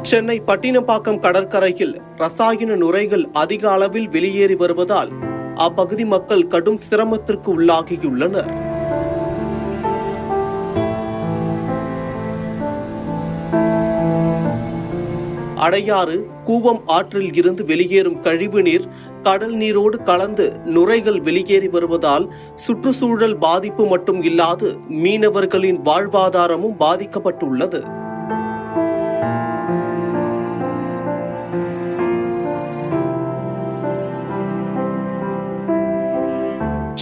சென்னை பட்டினப்பாக்கம் கடற்கரையில் ரசாயன நுரைகள் அதிக அளவில் வெளியேறி வருவதால் அப்பகுதி மக்கள் கடும் சிரமத்திற்கு உள்ளாகியுள்ளனர். அடையாறு கூவம் ஆற்றில் இருந்து வெளியேறும் கழிவு நீர் கடல் நீரோடு கலந்து நுரைகள் வெளியேறி வருவதால் சுற்றுச்சூழல் பாதிப்பு மட்டும் இல்லாது மீனவர்களின் வாழ்வாதாரமும் பாதிக்கப்பட்டுள்ளது.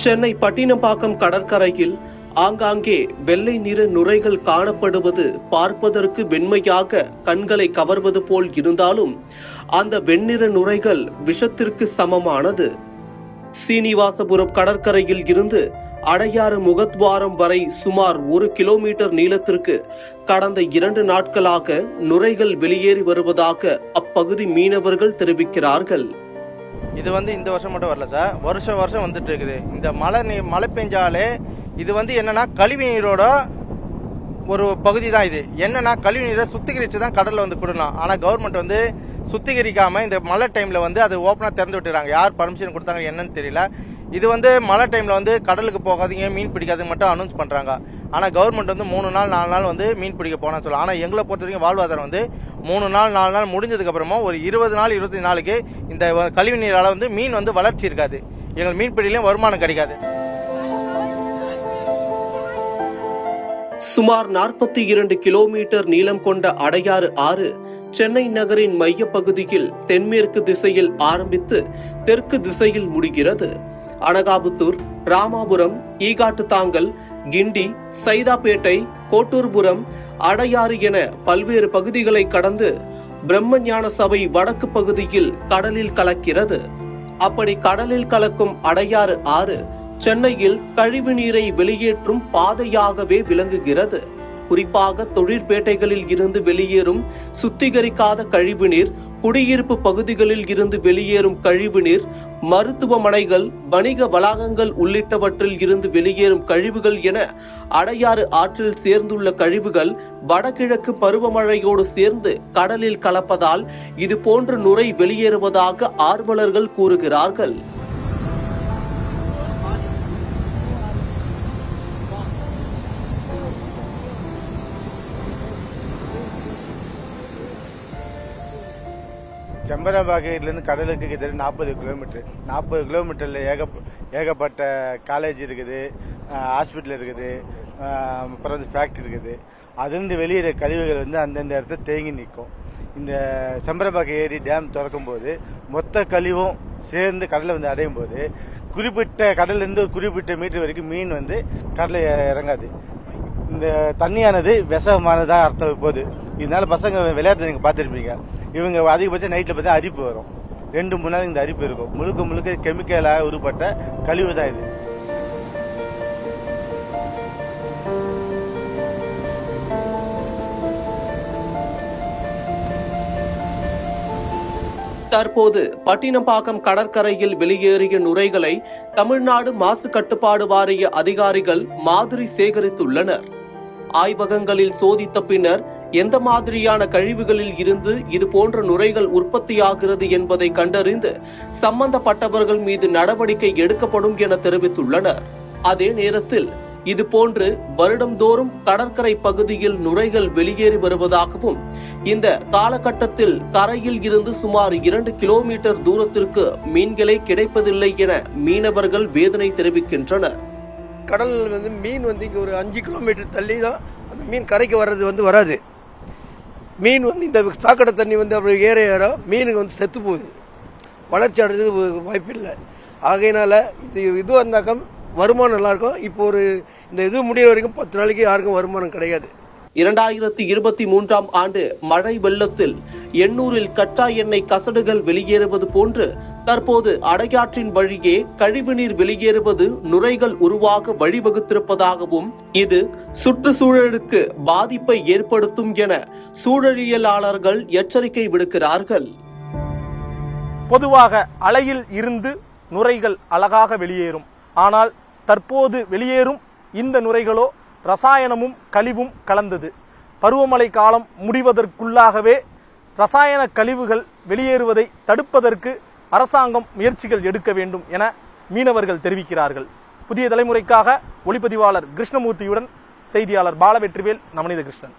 சென்னை பட்டினப்பாக்கம் கடற்கரையில் ஆங்காங்கே வெள்ளை நிற நுரைகள் காணப்படுவது பார்ப்பதற்கு வெண்மையாக கண்களை கவர்வது போல் இருந்தாலும் அந்த வெண்ணிற நுரைகள் விஷத்திற்கு சமமானது. சீனிவாசபுரம் கடற்கரையில் இருந்து அடையாறு முகத்வாரம் வரை சுமார் 1 கிலோமீட்டர் நீளத்திற்கு கடந்த 2 நாட்களாக நுரைகள் வெளியேறி வருவதாக அப்பகுதி மீனவர்கள் தெரிவிக்கிறார்கள். இது இந்த வருஷம் மட்டும் வரல சார், வருஷம் வந்துட்டு இருக்குது. இந்த மழை பெஞ்சாலே இது என்னன்னா கழிவு நீரோட ஒரு பகுதி தான். இது என்னன்னா கழிவு நீரை சுத்திகரிச்சு தான் கடல்ல கொடுக்கலாம். ஆனா கவர்மெண்ட் சுத்திகரிக்காம இந்த மழை டைம்ல அது ஓப்பனா திறந்து விட்டுறாங்க. யார் பர்மிஷன் கொடுத்தாங்க என்னன்னு தெரியல. இது மழை டைம்ல கடலுக்கு போகாதீங்க, மீன் பிடிக்காதீங்க மட்டும் அனௌன்ஸ் பண்றாங்க. ஆனா கவர்மெண்ட் 3 நாள் 4 நாள் மீன் பிடிக்க போனா சொல்லலாம். ஆனா எங்களை பொறுத்த வரைக்கும் வாழ்வாதாரம் 3 நாள் 4 நாள் முடிஞ்சதுக்கு அப்புறமா ஒரு 20 நாள் 25 நாளுக்கு இந்த கழிவு நீரால மீன் வளர்ச்சி இருக்காது. எங்கள் மீன் பிடியிலும் வருமானம் கிடைக்காது. சுமார் 42 கிலோமீட்டர் நீளம் கொண்ட அடையாறு ஆறு சென்னை நகரின் மைய பகுதியில் தென்மேற்கு திசையில் ஆரம்பித்து தெற்கு திசையில் முடிகிறது. அனகாபுத்தூர், ராமாபுரம், ஈகாட்டுத்தாங்கல், கிண்டி, சைதாப்பேட்டை, கோட்டூர்புரம், அடையாறு என பல்வேறு பகுதிகளை கடந்து பிரம்மஞான சபை வடக்கு பகுதியில் கடலில் கலக்கிறது. அப்படி கடலில் கலக்கும் அடையாறு ஆறு சென்னையில் கழிவு நீரை வெளியேற்றும் பாதையாகவே விளங்குகிறது. குறிப்பாக தொழிற்பேட்டைகளில் இருந்து வெளியேறும் சுத்திகரிக்காத கழிவுநீர், குடியிருப்பு பகுதிகளில் இருந்து வெளியேறும் கழிவுநீர், மருத்துவமனைகள், வணிக வளாகங்கள் உள்ளிட்டவற்றில் இருந்து வெளியேறும் கழிவுகள் என அடையாறு ஆற்றில் சேர்ந்துள்ள கழிவுகள் வடகிழக்கு பருவமழையோடு சேர்ந்து கடலில் கலப்பதால் இது போன்ற நுரை வெளியேறுவதாக ஆர்வலர்கள் கூறுகிறார்கள். செம்பரம்பாக்கையிலேருந்து கடலுக்கு கிட்டத்தட்ட 40 கிலோமீட்டர். 40 கிலோமீட்டரில் ஏகப்பட்ட காலேஜ் இருக்குது, ஹாஸ்பிட்டல் இருக்குது, அப்புறம் ஃபேக்ட்ரி இருக்குது. அதுலேருந்து வெளியேற கழிவுகள் அந்தந்த இடத்துல தேங்கி நிற்கும். இந்த செம்பரம்பாக்கை ஏரி டேம் திறக்கும் போது மொத்த கழிவும் சேர்ந்து கடலில் அடையும் போது குறிப்பிட்ட கடல்லேருந்து ஒரு குறிப்பிட்ட மீட்டர் வரைக்கும் மீன் கடலில் இறங்காது. இந்த தண்ணியானது விஷமானதாக அர்த்தம் போகுது. இதனால பசங்க விளையாட்டு நீங்கள் பார்த்துருப்பீங்க. இவங்க அதிகபட்சம் நைட்டில் பார்த்தா அரிப்பு வரும். 2-3 நாள் இந்த அரிப்பு இருக்கும். முழுக்க கெமிக்கலாக உருப்பட்ட கழிவு தான் இது. தற்போது பட்டினப்பாக்கம் கடற்கரையில் வெளியேறிய நுரைகளை தமிழ்நாடு மாசு கட்டுப்பாடு வாரிய அதிகாரிகள் மாதிரி சேகரித்துள்ளனர். ஆய்வகங்களில் சோதித்த பின்னர் எந்த மாதிரியான கழிவுகளில் இருந்து இது போன்ற நுரைகள் உற்பத்தியாகிறது என்பதை கண்டறிந்து சம்பந்தப்பட்டவர்கள் மீது நடவடிக்கை எடுக்கப்படும் என தெரிவித்துள்ளனர். அதே நேரத்தில் இதுபோன்று வருடந்தோறும் கடற்கரை பகுதியில் நுரைகள் வெளியேறி வருவதாகவும் இந்த காலகட்டத்தில் கரையில் இருந்து சுமார் 2 கிலோமீட்டர் தூரத்திற்கு மீன்களே கிடைப்பதில்லை என மீனவர்கள் வேதனை தெரிவிக்கின்றனர். கடல் மீன் இங்கே ஒரு 5 கிலோமீட்டர் தள்ளி தான் அந்த மீன் கரைக்கு வர்றது வராது. மீன் இந்த சாக்கடை தண்ணி அப்புறம் ஏற மீனுக்கு செத்து போகுது. வளர்ச்சி அடைறதுக்கு வாய்ப்பு இல்லை. ஆகையினால இது வந்தாக்க வருமானம் நல்லா இருக்கும். இப்போ இந்த இது முடிகிற வரைக்கும் 10 நாளைக்கு யாருக்கும் வருமானம் கிடையாது. 2023ஆம் ஆண்டு மழை வெள்ளத்தில் எண்ணூரில் கட்டா எண்ணெய் கசடுகள் வெளியேறுவது போன்று தற்போது அடையாற்றின் வழியே கழிவுநீர் வெளியேறுவது நுரைகள் உருவாக வழிவகுத்திருப்பதாகவும் இது சுற்றுச்சூழலுக்கு பாதிப்பை ஏற்படுத்தும் என சூழலியலாளர்கள் எச்சரிக்கை விடுக்கிறார்கள். பொதுவாக அலையில் இருந்து நுரைகள் அழகாக வெளியேறும். ஆனால் தற்போது வெளியேறும் இந்த நுரைகளோ ரசாயனமும் கழிவும் கலந்தது. பருவமழை காலம் முடிவதற்குள்ளாகவே ரசாயன கழிவுகள் வெளியேறுவதை தடுப்பதற்கு அரசாங்கம் முயற்சிகள் எடுக்க வேண்டும் என மீனவர்கள் தெரிவிக்கிறார்கள். புதிய தலைமுறைக்காக ஒளிப்பதிவாளர் கிருஷ்ணமூர்த்தியுடன் செய்தியாளர் பாலவெற்றிவேல், நவநீத கிருஷ்ணன்.